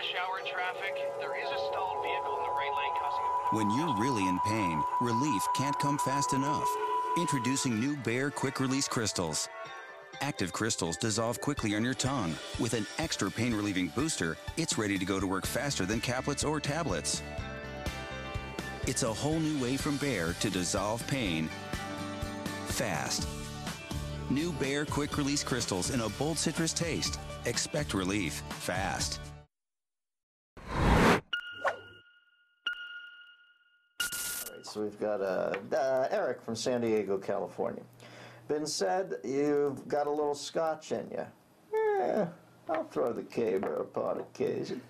rush hour traffic, there is a stalled vehicle in the right lane causing... When you're really in pain, relief can't come fast enough. Introducing new Bayer Quick Release Crystals. Active crystals dissolve quickly on your tongue. With an extra pain-relieving booster, it's ready to go to work faster than caplets or tablets. It's a whole new way from Bayer to dissolve pain fast. New Bayer Quick Release Crystals in a bold citrus taste. Expect relief fast. So we've got Eric from San Diego, California. Been said you've got a little scotch in you. I'll throw the caber upon occasion.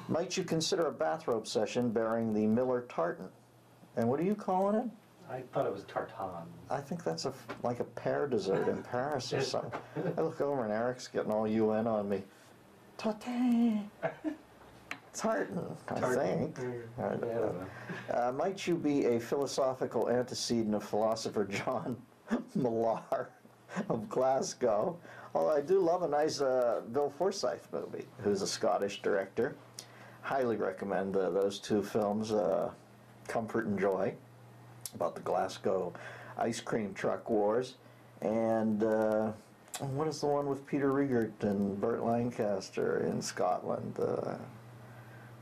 Might you consider a bathrobe session bearing the Miller Tartan? And what are you calling it? I thought it was tartan. I think that's like a pear dessert in Paris or something. I look over and Eric's getting all UN on me. Tartan. Tartan, I think. I don't know. Might you be a philosophical antecedent of philosopher John Millar of Glasgow? Although I do love a nice Bill Forsyth movie, who's a Scottish director. Highly recommend those two films, Comfort and Joy, about the Glasgow ice cream truck wars, and what is the one with Peter Riegert and Burt Lancaster in Scotland?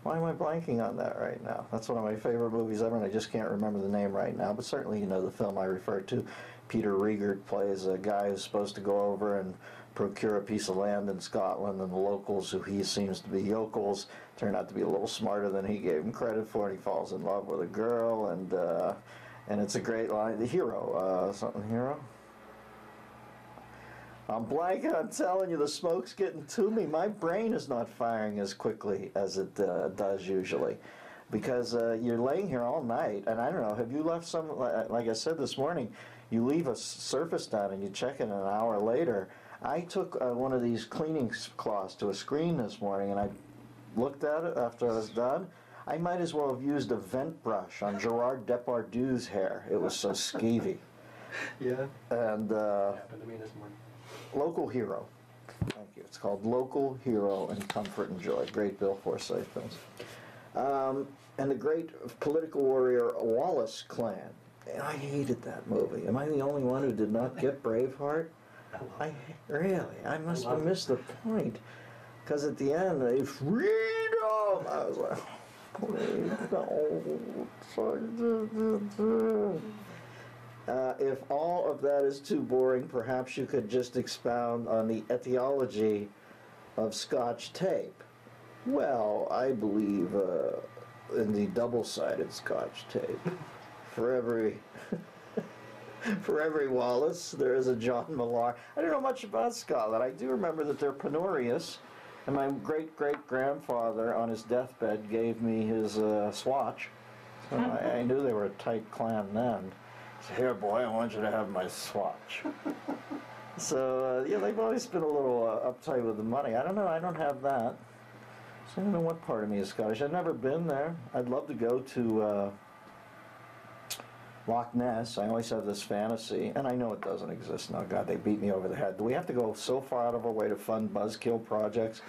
Why am I blanking on that right now? That's one of my favorite movies ever, and I just can't remember the name right now, but certainly you know the film I refer to. Peter Riegert plays a guy who's supposed to go over and procure a piece of land in Scotland, and the locals, who he seems to be yokels, turn out to be a little smarter than he gave him credit for, and he falls in love with a girl, and it's a great line. The hero, something hero? I'm blanking, I'm telling you, the smoke's getting to me. My brain is not firing as quickly as it does usually, because you're laying here all night, and I don't know, have you left some, like I said this morning, you leave a surface down and you check it an hour later. I took one of these cleaning cloths to a screen this morning, and I looked at it after I was done. I might as well have used a vent brush on Gerard Depardieu's hair. It was so skeevy. Yeah. And happened to me this morning. Local Hero. Thank you. It's called Local Hero and Comfort and Joy. Great Bill Forsyth films. And the great political warrior Wallace Clan. And I hated that movie. Am I the only one who did not get Braveheart? I must have missed the point. Because at the end, they freedom! I was like, please don't. If all of that is too boring, perhaps you could just expound on the etiology of Scotch tape. Well, I believe in the double-sided Scotch tape. For every Wallace, there is a John Millar. I don't know much about Scotland. I do remember that they're penurious, and my great-great-grandfather on his deathbed gave me his swatch. So I knew they were a tight clan then. He said, "Here, boy, I want you to have my swatch." So, yeah, they've always been a little uptight with the money. I don't know, I don't have that. So I don't know what part of me is Scottish. I've never been there. I'd love to go to Loch Ness. I always have this fantasy, and I know it doesn't exist now. God, they beat me over the head. Do we have to go so far out of our way to fund buzzkill projects?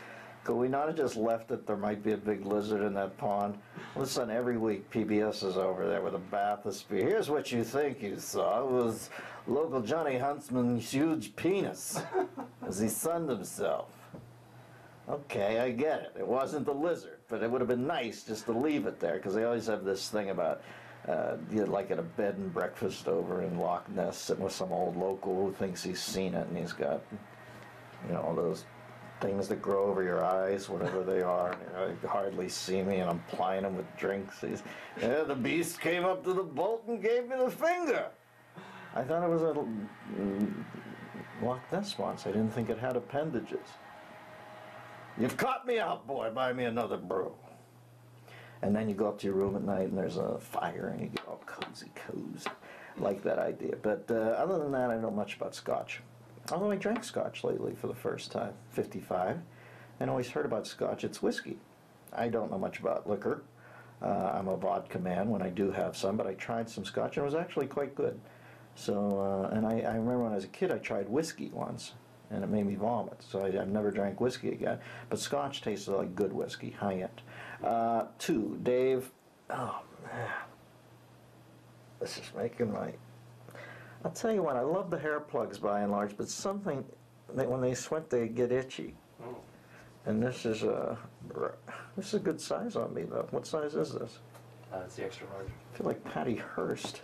Could we not have just left it? There might be a big lizard in that pond. All of a sudden, every week, PBS is over there with a bathysphere. Here's what you think you saw. It was local Johnny Huntsman's huge penis as he sunned himself. Okay, I get it. It wasn't the lizard, but it would have been nice just to leave it there, because they always have this thing about like at a bed and breakfast over in Loch Ness, sitting with some old local who thinks he's seen it, and he's got, you know, those things that grow over your eyes, whatever they are. You know, you can hardly see me, and I'm plying him with drinks. The beast came up to the boat and gave me the finger. I thought it was a Loch Ness once. I didn't think it had appendages. You've caught me out, boy. Buy me another brew. And then you go up to your room at night and there's a fire and you get all cozy. Like that idea. But other than that, I don't know much about Scotch. Although I drank Scotch lately for the first time, 55, and always heard about Scotch. It's whiskey. I don't know much about liquor. I'm a vodka man when I do have some, but I tried some Scotch and it was actually quite good. So, and I remember when I was a kid I tried whiskey once, and it made me vomit. So I've never drank whiskey again. But Scotch tasted like good whiskey, high end. 2, Dave. Oh man, this is making my. I'll tell you what. I love the hair plugs by and large, but something that when they sweat they get itchy. Oh. And this is a good size on me though. What size is this? It's the extra large. I feel like Patty Hearst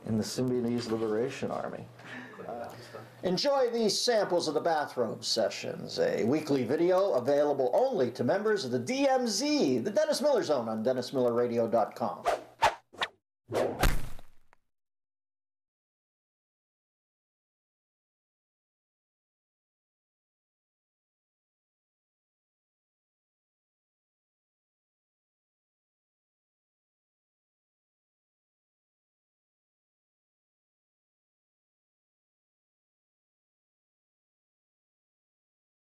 in the Symbionese Liberation Army. Enjoy these samples of the Bathrobe Sessions, a weekly video available only to members of the DMZ, the Dennis Miller Zone on DennisMillerRadio.com.